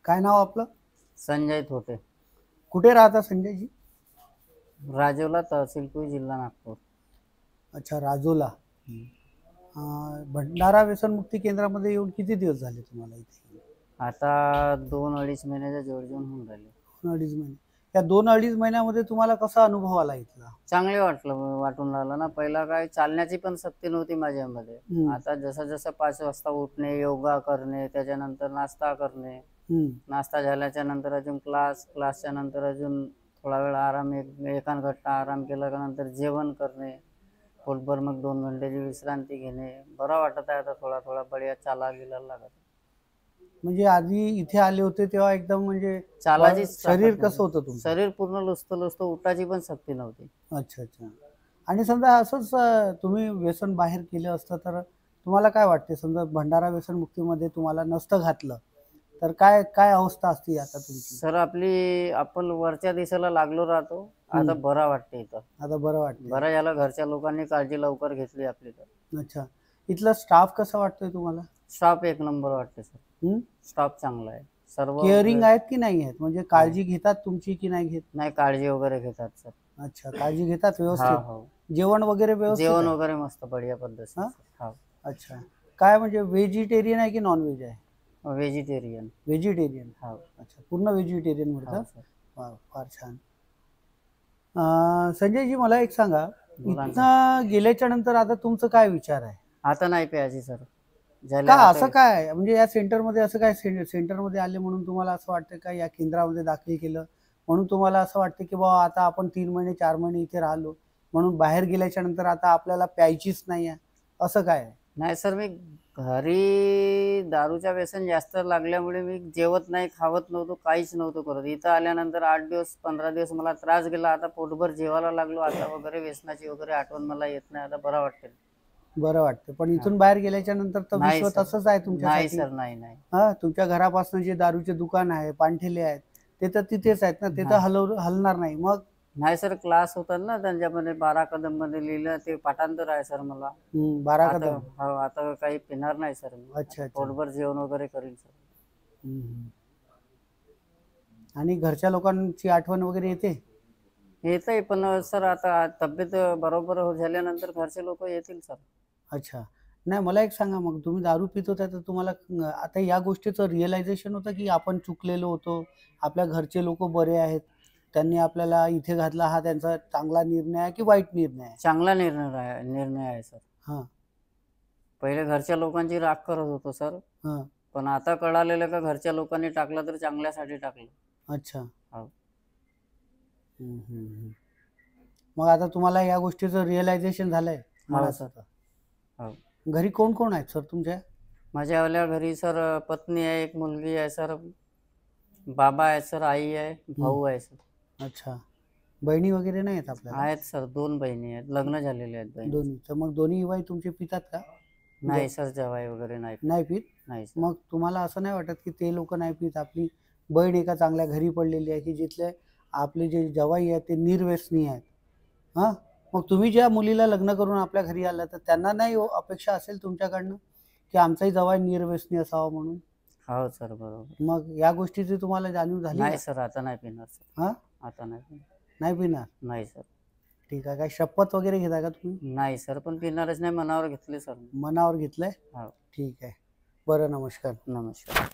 काय नाव आपलं? संजय थोटे, कुठे राहता संजयजी? राजोला, तहसील कुई, जिल्हा नागपूर. अच्छा, राजोला. भंडारा व्यसनमुक्ती केंद्रामध्ये येऊन किती दिवस झाले तुम्हाला इथे? आता 2-2.5 महिन्याच्या जवळजवळ होऊन राहिले. 2-2.5 महिने. या 2-2.5 महिन्यामध्ये तुम्हाला कसा अनुभव आला इथला? चांगले वाटून राहिलं ना. पहिला काय चालण्याची पण शक्ती नव्हती माझ्यामध्ये. आता जसं जसं 5 वाजता उठणे, योगा करणे, त्याच्यानंतर नाश्ता करणे, नाश्ता झाल्याच्या नंतर अजून क्लासच्या नंतर अजून थोडा वेळ आराम, एक घंटा आराम केला का नंतर जेवण करणे, पोटभर मग 2 घंट्याची विश्रांती घेणे. बरं वाटत आहे आता, थोडा थोडा बढिया चाला गेला लागत. म्हणजे आधी इथे आले होते तेव्हा एकदम म्हणजे चालाची शरीर कसं होतं तुमचं? शरीर पूर्ण लुसतं उठायची पण शक्ती नव्हती. अच्छा अच्छा. आणि समजा असंच तुम्ही व्यसन बाहेर केलं असतं तर तुम्हाला काय वाटते, समजा भंडारा व्यसनमुक्तीमध्ये तुम्हाला नसतं घातलं तर काय काय अवस्था असती आता तुमची? सर आपण वरच्या दिशेला लागलो राहतो. आता बरं वाटते इथं. आता बरं वाटतं. बरं झालं घरच्या लोकांनी काळजी लवकर घेतली आपली तर. अच्छा. इथला स्टाफ कसा वाटतोय तुम्हाला? स्टाफ एक नंबर वाटते सर. स्टाफ चांगला आहे. सर्व केअरिंग आहेत की नाही आहेत, म्हणजे काळजी घेतात तुमची की नाही घेत? नाही, काळजी वगैरे घेतात सर. अच्छा, काळजी घेतात हो व्यवस्थित. हो. जेवण वगैरे व्यवस्थित जेवण आहे? वगैरे मस्त बढिया पद्धतीने. हो. अच्छा. काय म्हणजे व्हेजिटेरियन आहे की नॉन व्हेज आहे? व्हेजिटेरियन. व्हेजिटेरियन. हो. अच्छा, पूर्ण व्हेजिटेरियन हो मिळतं. सर. वा, फार छान. संजयजी मला एक सांगा, बोला ना. इथनं गेल्याच्या नंतर आता तुमचं काय विचार आहे? आता नाही प्यायची सर. का असं काय, म्हणजे या सेंटरमध्ये असं काय, सेंटरमध्ये आले म्हणून तुम्हाला असं वाटतं का, या केंद्रामध्ये दाखल केलं म्हणून तुम्हाला असं वाटतं की बाबा आता आपण 3 महिने 4 महिने इथे राहिलो म्हणून बाहेर गेल्याच्या नंतर आता आपल्याला प्यायचीच नाही आहे, असं काय आहे? नाही सर, मी घरी दारूच्या व्यसन जास्त लागल्यामुळे मी जेवत नाही, खावत नव्हतो, काहीच नव्हतो करत. इथं आल्यानंतर 8 दिवस 15 दिवस मला त्रास गेला. आता पोटभर जेवायला लागलो. आता वगैरे व्यसनाची वगैरे आठवण मला येत नाही. आता बरं वाटते. बरं वाटतं. पण इथून बाहेर गेल्याच्या नंतर तर विश्व तसंच आहे तुमच्यासाठी. नाही सर, नाही नाही. हा, तुमच्या घरापासून जे दारूचे दुकान आहे, पानठेले आहेत, ते तर तिथेच आहेत ना, ते तर हलणार नाही. मग नाही सर, क्लास होतात ना त्यांच्यामध्ये 12 कदम मध्ये लिहिलं, ते पाठांतर आहे सर मला. 12 कदम. हो, आता काही पिणार नाही सर मी. अच्छा. पोटभर जेवण वगैरे करीन सर. आणि घरच्या लोकांची आठवण वगैरे येते? येतंय, पण सर आता तब्येत बरोबर झाल्यानंतर घरचे लोक येतील सर. अच्छा. नाही, मला एक सांगा, मग तुम्ही दारू पित होता तर तुम्हाला आता या गोष्टीचं रिअलायझेशन होतं की आपण चुकलेलो होतो, आपल्या घरचे लोक बरे आहेत, त्यांनी आपल्याला इथे घातला, हा त्यांचा चांगला निर्णय आहे की वाईट निर्णय आहे? चांगला निर्णय आहे सर. हां. पहिले घरच्या लोकांची राग करत होतो सर. हां. पण आता कळालेलं का घरच्या लोकांनी टाकलं तर चांगल्यासाठी टाकलं. अच्छा. हो. मग आता तुम्हाला या गोष्टीचं रिअलायझेशन झालंय? हो सर. हो. घरी कोण कोण आहेत सर तुमच्या? माझ्या घरी सर पत्नी आहे, एक मुलगी आहे सर, बाबा आहे सर, आई आहे, भाऊ आहे सर. अच्छा. बहिणी वगैरे नाही आहेत आपल्याला? आहेत सर, 2 बहिणी आहेत, लग्न झालेले आहेत बहिणी. दोन्ही. तर मग दोन्ही बाई तुमचे पितात का? नाही सर, जवाई वगैरे नाही पित. नाही सर. मग तुम्हाला असं नाही वाटत की ते लोक नाही पित, आपली बहीण एका चांगल्या घरी पडलेली आहे की जिथले आपले जे जवाई आहेत ते निर्व्यसनी आहेत? हां, मग तुम्ही ज्या मुलीला लग्न करून आपल्या घरी आला तर त्यांना नाही अपेक्षा असेल तुमच्याकडनं की आमचाही जवाई निर्व्यसनी असावा म्हणून? हो सर, बरोबर. मग या गोष्टीची तुम्हाला जाणीव झाली? नाही सर, आता नाही पिणार सर. हां, आता नाही पिणार. नाही पिणार? नाही सर. ठीक आहे. काय शपथ वगैरे घेता का तुम्ही? नाही सर, पण पिणारच नाही, मनावर घेतले सर. मनावर घेतलंय? हो. ठीक आहे. बरं, नमस्कार. नमस्कार.